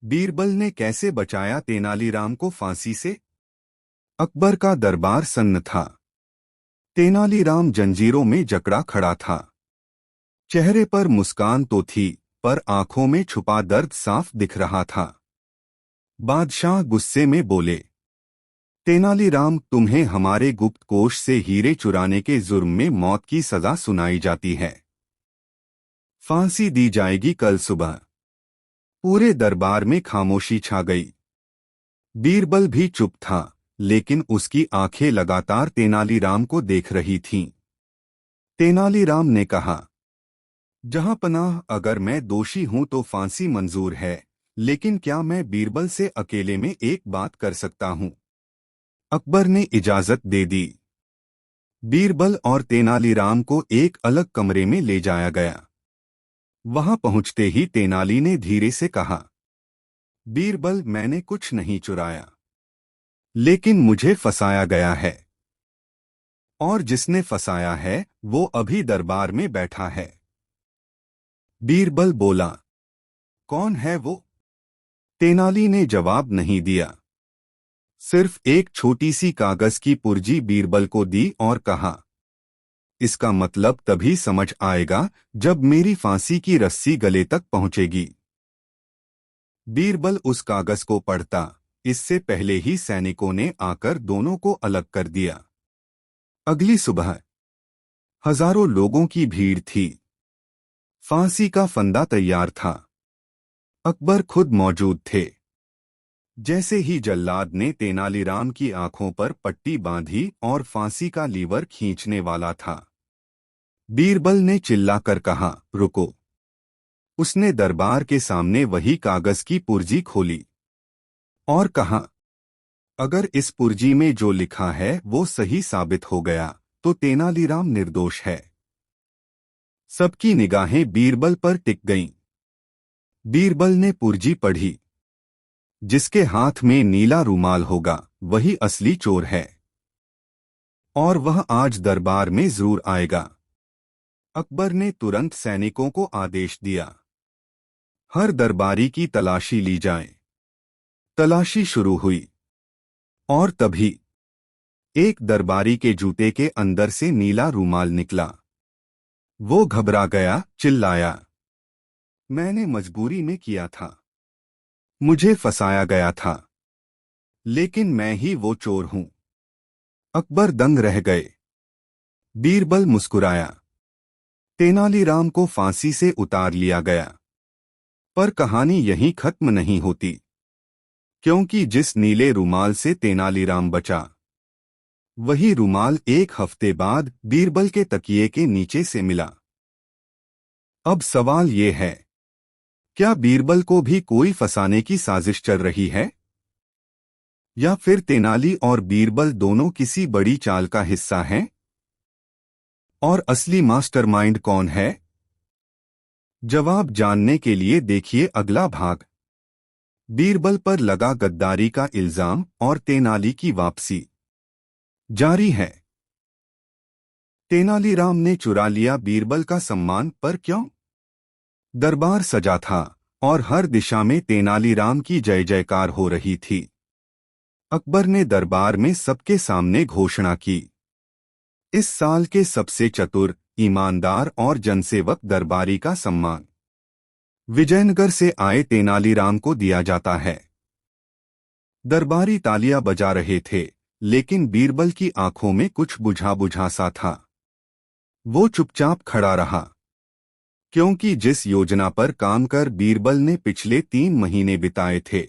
बीरबल ने कैसे बचाया तेनालीराम को फांसी से? अकबर का दरबार सन्न था। तेनालीराम जंजीरों में जकड़ा खड़ा था। चेहरे पर मुस्कान तो थी, पर आंखों में छुपा दर्द साफ दिख रहा था। बादशाह गुस्से में बोले, तेनालीराम, तुम्हें हमारे गुप्त कोष से हीरे चुराने के जुर्म में मौत की सजा सुनाई जाती है। फांसी दी जाएगी कल सुबह। पूरे दरबार में खामोशी छा गई। बीरबल भी चुप था, लेकिन उसकी आंखें लगातार तेनालीराम को देख रही थीं। तेनालीराम ने कहा, जहां पनाह, अगर मैं दोषी हूं तो फांसी मंजूर है, लेकिन क्या मैं बीरबल से अकेले में एक बात कर सकता हूं? अकबर ने इजाजत दे दी। बीरबल और तेनालीराम को एक अलग कमरे में ले जाया गया। वहां पहुंचते ही तेनाली ने धीरे से कहा, बीरबल, मैंने कुछ नहीं चुराया, लेकिन मुझे फंसाया गया है। और जिसने फंसाया है वो अभी दरबार में बैठा है। बीरबल बोला, कौन है वो? तेनाली ने जवाब नहीं दिया। सिर्फ एक छोटी सी कागज की पुर्जी बीरबल को दी और कहा, इसका मतलब तभी समझ आएगा जब मेरी फांसी की रस्सी गले तक पहुंचेगी। बीरबल उस कागज को पढ़ता, इससे पहले ही सैनिकों ने आकर दोनों को अलग कर दिया। अगली सुबह हजारों लोगों की भीड़ थी। फांसी का फंदा तैयार था। अकबर खुद मौजूद थे। जैसे ही जल्लाद ने तेनालीराम की आंखों पर पट्टी बांधी और फांसी का लीवर खींचने वाला था, बीरबल ने चिल्लाकर कहा, रुको। उसने दरबार के सामने वही कागज की पुर्जी खोली और कहा, अगर इस पुर्जी में जो लिखा है वो सही साबित हो गया तो तेनालीराम निर्दोष है। सबकी निगाहें बीरबल पर टिक गईं। बीरबल ने पुर्जी पढ़ी। जिसके हाथ में नीला रूमाल होगा वही असली चोर है, और वह आज दरबार में जरूर आएगा। अकबर ने तुरंत सैनिकों को आदेश दिया, हर दरबारी की तलाशी ली जाए। तलाशी शुरू हुई, और तभी एक दरबारी के जूते के अंदर से नीला रूमाल निकला। वो घबरा गया, चिल्लाया, मैंने मजबूरी में किया था, मुझे फंसाया गया था, लेकिन मैं ही वो चोर हूं। अकबर दंग रह गए। बीरबल मुस्कुराया। तेनालीराम को फांसी से उतार लिया गया। पर कहानी यहीं खत्म नहीं होती, क्योंकि जिस नीले रूमाल से तेनालीराम बचा, वही रूमाल एक हफ्ते बाद बीरबल के तकिए के नीचे से मिला। अब सवाल ये है, क्या बीरबल को भी कोई फंसाने की साजिश चल रही है? या फिर तेनाली और बीरबल दोनों किसी बड़ी चाल का हिस्सा हैं? और असली मास्टरमाइंड कौन है? जवाब जानने के लिए देखिए अगला भाग। बीरबल पर लगा गद्दारी का इल्जाम और तेनाली की वापसी जारी है। तेनालीराम ने चुरा लिया बीरबल का सम्मान, पर क्यों? दरबार सजा था और हर दिशा में तेनालीराम की जय जयकार हो रही थी। अकबर ने दरबार में सबके सामने घोषणा की, इस साल के सबसे चतुर, ईमानदार और जनसेवक दरबारी का सम्मान विजयनगर से आए तेनालीराम को दिया जाता है। दरबारी तालियां बजा रहे थे, लेकिन बीरबल की आंखों में कुछ बुझा बुझा सा था। वो चुपचाप खड़ा रहा, क्योंकि जिस योजना पर काम कर बीरबल ने पिछले 3 महीने बिताए थे,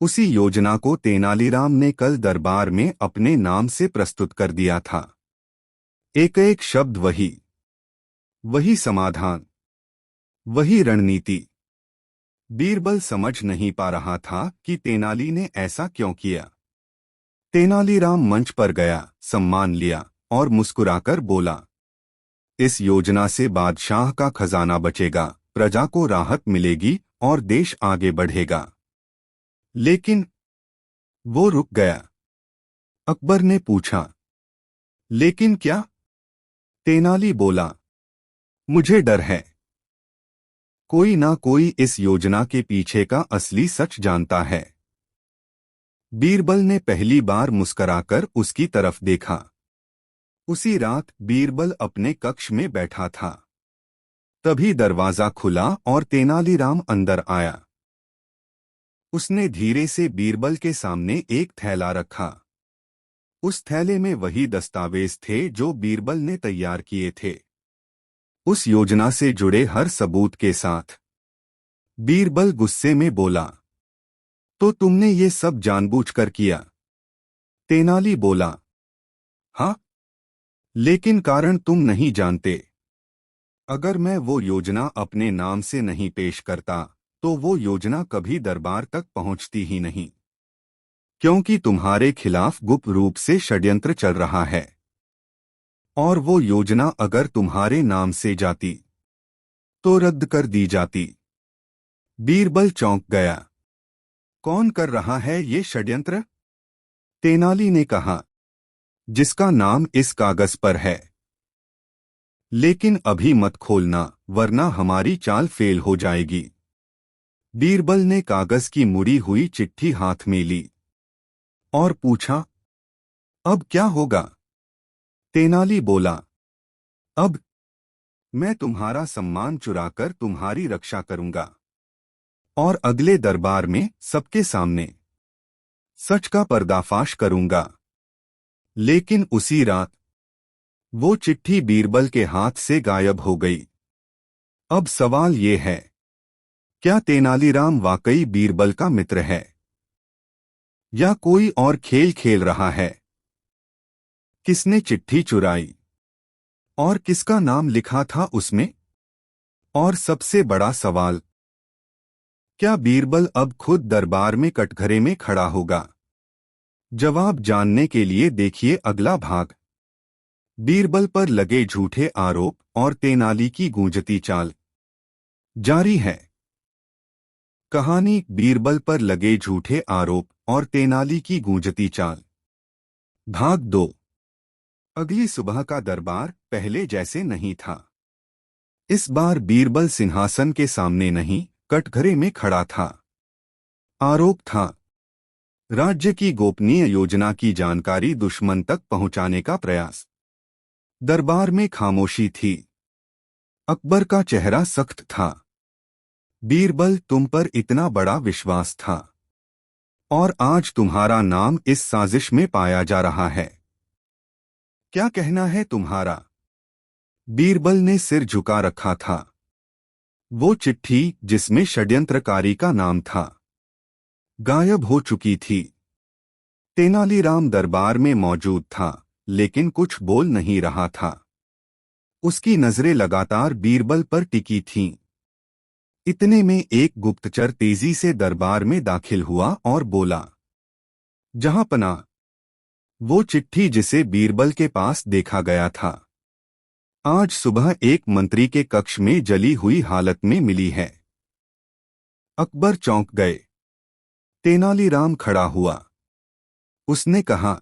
उसी योजना को तेनालीराम ने कल दरबार में अपने नाम से प्रस्तुत कर दिया था। एक एक शब्द वही, वही समाधान, वही रणनीति। बीरबल समझ नहीं पा रहा था कि तेनाली ने ऐसा क्यों किया। तेनालीराम मंच पर गया, सम्मान लिया और मुस्कुराकर बोला, इस योजना से बादशाह का खजाना बचेगा, प्रजा को राहत मिलेगी और देश आगे बढ़ेगा। लेकिन वो रुक गया। अकबर ने पूछा, लेकिन क्या? तेनाली बोला, मुझे डर है। कोई ना कोई इस योजना के पीछे का असली सच जानता है। बीरबल ने पहली बार मुस्कराकर उसकी तरफ देखा। उसी रात बीरबल अपने कक्ष में बैठा था। तभी दरवाजा खुला और तेनालीराम अंदर आया। उसने धीरे से बीरबल के सामने एक थैला रखा। उस थैले में वही दस्तावेज थे जो बीरबल ने तैयार किए थे, उस योजना से जुड़े हर सबूत के साथ। बीरबल गुस्से में बोला, तो तुमने ये सब जानबूझकर किया? तेनाली बोला, हाँ, लेकिन कारण तुम नहीं जानते। अगर मैं वो योजना अपने नाम से नहीं पेश करता तो वो योजना कभी दरबार तक पहुंचती ही नहीं, क्योंकि तुम्हारे खिलाफ गुप्त रूप से षड्यंत्र चल रहा है। और वो योजना अगर तुम्हारे नाम से जाती तो रद्द कर दी जाती। बीरबल चौंक गया। कौन कर रहा है ये षड्यंत्र? तेनाली ने कहा, जिसका नाम इस कागज पर है। लेकिन अभी मत खोलना, वरना हमारी चाल फेल हो जाएगी। बीरबल ने कागज की मुड़ी हुई चिट्ठी हाथ में ली और पूछा, अब क्या होगा? तेनाली बोला, अब मैं तुम्हारा सम्मान चुराकर तुम्हारी रक्षा करूंगा और अगले दरबार में सबके सामने सच का पर्दाफाश करूंगा। लेकिन उसी रात वो चिट्ठी बीरबल के हाथ से गायब हो गई। अब सवाल ये है, क्या तेनालीराम वाकई बीरबल का मित्र है या कोई और खेल खेल रहा है? किसने चिट्ठी चुराई और किसका नाम लिखा था उसमें? और सबसे बड़ा सवाल, क्या बीरबल अब खुद दरबार में कटघरे में खड़ा होगा? जवाब जानने के लिए देखिए अगला भाग। बीरबल पर लगे झूठे आरोप और तेनाली की गूंजती चाल जारी है। कहानी बीरबल पर लगे झूठे आरोप और तेनाली की गूंजती चाल, भाग 2। अगली सुबह का दरबार पहले जैसे नहीं था। इस बार बीरबल सिंहासन के सामने नहीं, कटघरे में खड़ा था। आरोप था, राज्य की गोपनीय योजना की जानकारी दुश्मन तक पहुंचाने का प्रयास। दरबार में खामोशी थी। अकबर का चेहरा सख्त था। बीरबल, तुम पर इतना बड़ा विश्वास था और आज तुम्हारा नाम इस साजिश में पाया जा रहा है। क्या कहना है तुम्हारा? बीरबल ने सिर झुका रखा था। वो चिट्ठी जिसमें षड्यंत्रकारी का नाम था गायब हो चुकी थी। तेनालीराम दरबार में मौजूद था, लेकिन कुछ बोल नहीं रहा था। उसकी नजरें लगातार बीरबल पर टिकी थीं। इतने में एक गुप्तचर तेजी से दरबार में दाखिल हुआ और बोला, जहांपना, वो चिट्ठी जिसे बीरबल के पास देखा गया था, आज सुबह एक मंत्री के कक्ष में जली हुई हालत में मिली है। अकबर चौंक गए। तेनालीराम खड़ा हुआ। उसने कहा,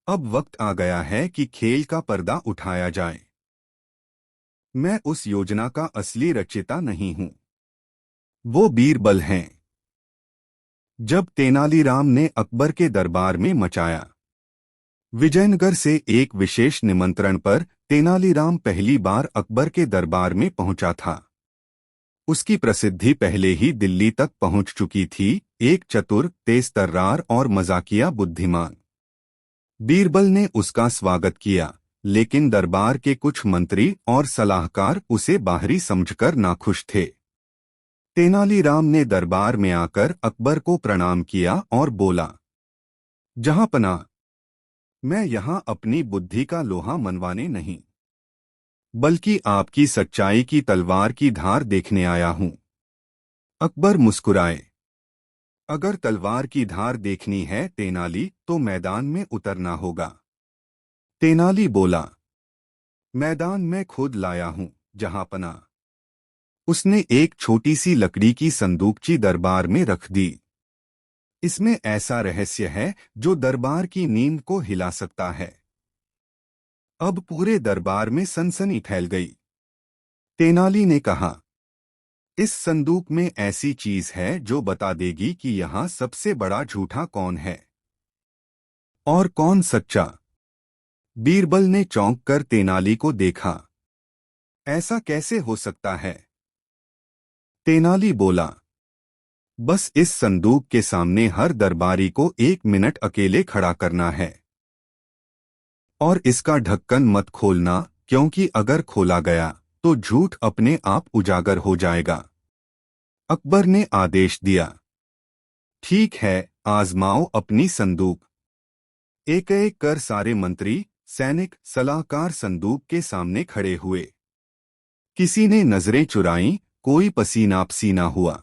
अब वक्त आ गया है कि खेल का पर्दा उठाया जाए। मैं उस योजना का असली रचयिता नहीं हूं, वो बीरबल हैं। जब तेनालीराम ने अकबर के दरबार में मचाया। विजयनगर से एक विशेष निमंत्रण पर तेनालीराम पहली बार अकबर के दरबार में पहुंचा था। उसकी प्रसिद्धि पहले ही दिल्ली तक पहुंच चुकी थी, एक चतुर, तेज तर्रार और मजाकिया बुद्धिमान। बीरबल ने उसका स्वागत किया, लेकिन दरबार के कुछ मंत्री और सलाहकार उसे बाहरी समझकर नाखुश थे। तेनालीराम ने दरबार में आकर अकबर को प्रणाम किया और बोला, जहांपना, मैं यहां अपनी बुद्धि का लोहा मनवाने नहीं, बल्कि आपकी सच्चाई की तलवार की धार देखने आया हूं। अकबर मुस्कुराए। अगर तलवार की धार देखनी है तेनाली, तो मैदान में उतरना होगा। तेनाली बोला, मैदान मैं खुद लाया हूं, जहांपना। उसने एक छोटी सी लकड़ी की संदूकची दरबार में रख दी। इसमें ऐसा रहस्य है जो दरबार की नींद को हिला सकता है। अब पूरे दरबार में सनसनी फैल गई। तेनाली ने कहा, इस संदूक में ऐसी चीज है जो बता देगी कि यहाँ सबसे बड़ा झूठा कौन है और कौन सच्चा। बीरबल ने चौंक कर तेनाली को देखा। ऐसा कैसे हो सकता है? तेनाली बोला, बस इस संदूक के सामने हर दरबारी को 1 मिनट अकेले खड़ा करना है और इसका ढक्कन मत खोलना, क्योंकि अगर खोला गया तो झूठ अपने आप उजागर हो जाएगा। अकबर ने आदेश दिया। ठीक है, आजमाओ अपनी संदूक। एक एक कर सारे मंत्री, सैनिक, सलाहकार संदूक के सामने खड़े हुए। किसी ने नजरें चुराईं, कोई पसीना पसीना हुआ।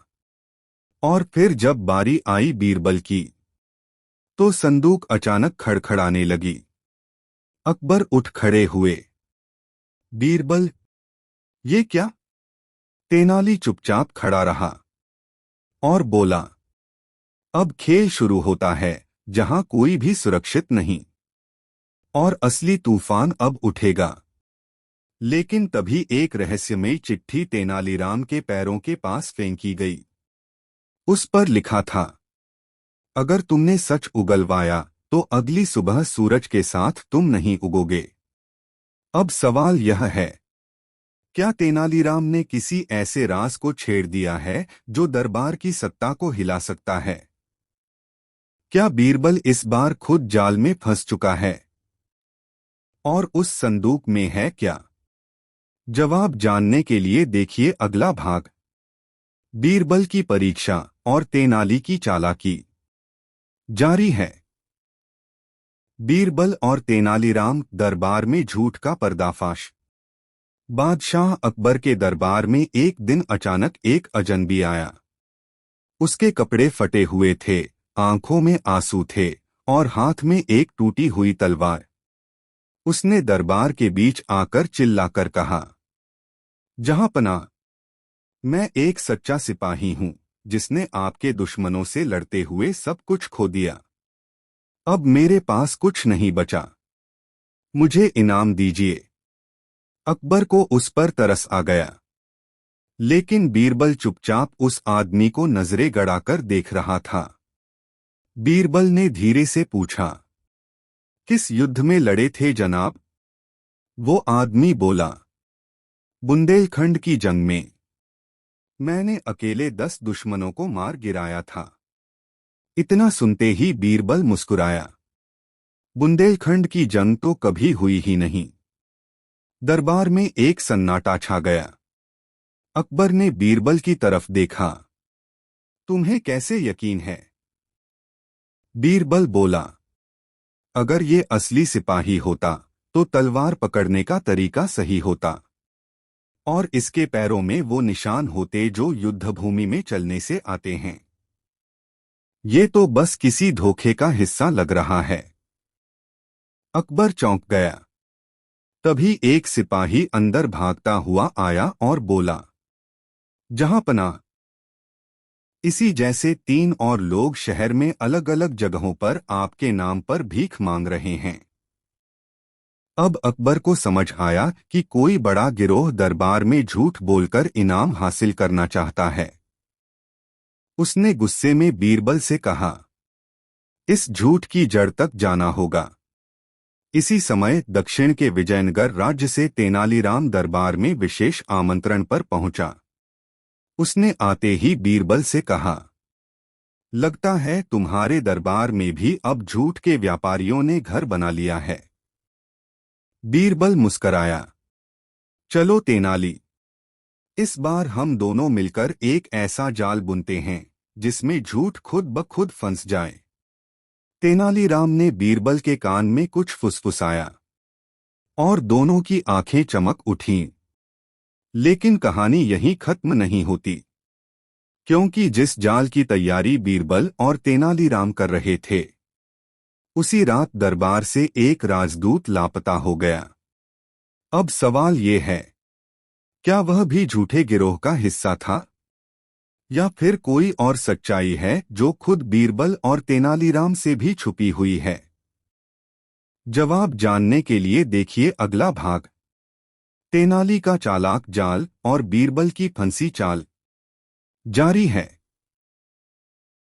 और फिर जब बारी आई बीरबल की, तो संदूक अचानक खड़खड़ाने लगी। अकबर उठ खड़े हुए। बीरबल, ये क्या? तेनाली चुपचाप खड़ा रहा और बोला, अब खेल शुरू होता है जहां कोई भी सुरक्षित नहीं और असली तूफान अब उठेगा। लेकिन तभी एक रहस्यमयी चिट्ठी तेनालीराम के पैरों के पास फेंकी गई। उस पर लिखा था, अगर तुमने सच उगलवाया तो अगली सुबह सूरज के साथ तुम नहीं उगोगे। अब सवाल यह है, क्या तेनालीराम ने किसी ऐसे राज को छेड़ दिया है जो दरबार की सत्ता को हिला सकता है? क्या बीरबल इस बार खुद जाल में फंस चुका है? और उस संदूक में है क्या? जवाब जानने के लिए देखिए अगला भाग। बीरबल की परीक्षा और तेनाली की चालाकी जारी है। बीरबल और तेनालीराम दरबार में झूठ का पर्दाफाश। बादशाह अकबर के दरबार में एक दिन अचानक एक अजनबी आया। उसके कपड़े फटे हुए थे, आंखों में आंसू थे और हाथ में एक टूटी हुई तलवार। उसने दरबार के बीच आकर चिल्लाकर कहा, जहांपनाह, मैं एक सच्चा सिपाही हूं जिसने आपके दुश्मनों से लड़ते हुए सब कुछ खो दिया। अब मेरे पास कुछ नहीं बचा, मुझे इनाम दीजिए। अकबर को उस पर तरस आ गया, लेकिन बीरबल चुपचाप उस आदमी को नजरें गड़ाकर देख रहा था। बीरबल ने धीरे से पूछा, किस युद्ध में लड़े थे जनाब? वो आदमी बोला, बुंदेलखंड की जंग में। मैंने अकेले 10 दुश्मनों को मार गिराया था। इतना सुनते ही बीरबल मुस्कुराया। बुंदेलखंड की जंग तो कभी हुई ही नहीं। दरबार में एक सन्नाटा छा गया। अकबर ने बीरबल की तरफ देखा। तुम्हें कैसे यकीन है? बीरबल बोला, अगर ये असली सिपाही होता तो तलवार पकड़ने का तरीका सही होता और इसके पैरों में वो निशान होते जो युद्धभूमि में चलने से आते हैं। ये तो बस किसी धोखे का हिस्सा लग रहा है। अकबर चौंक गया। तभी एक सिपाही अंदर भागता हुआ आया और बोला, जहांपनाह, इसी जैसे 3 और लोग शहर में अलग अलग जगहों पर आपके नाम पर भीख मांग रहे हैं। अब अकबर को समझ आया कि कोई बड़ा गिरोह दरबार में झूठ बोलकर इनाम हासिल करना चाहता है। उसने गुस्से में बीरबल से कहा, इस झूठ की जड़ तक जाना होगा। इसी समय दक्षिण के विजयनगर राज्य से तेनालीराम दरबार में विशेष आमंत्रण पर पहुंचा। उसने आते ही बीरबल से कहा, लगता है तुम्हारे दरबार में भी अब झूठ के व्यापारियों ने घर बना लिया है। बीरबल मुस्कराया, चलो तेनाली, इस बार हम दोनों मिलकर एक ऐसा जाल बुनते हैं जिसमें झूठ खुद ब खुद फंस जाए। तेनालीराम ने बीरबल के कान में कुछ फुसफुसाया और दोनों की आंखें चमक उठीं। लेकिन कहानी यहीं खत्म नहीं होती, क्योंकि जिस जाल की तैयारी बीरबल और तेनालीराम कर रहे थे, उसी रात दरबार से एक राजदूत लापता हो गया। अब सवाल ये है, क्या वह भी झूठे गिरोह का हिस्सा था या फिर कोई और सच्चाई है जो खुद बीरबल और तेनालीराम से भी छुपी हुई है? जवाब जानने के लिए देखिए अगला भाग। तेनाली का चालाक जाल और बीरबल की फंसी चाल। जारी है।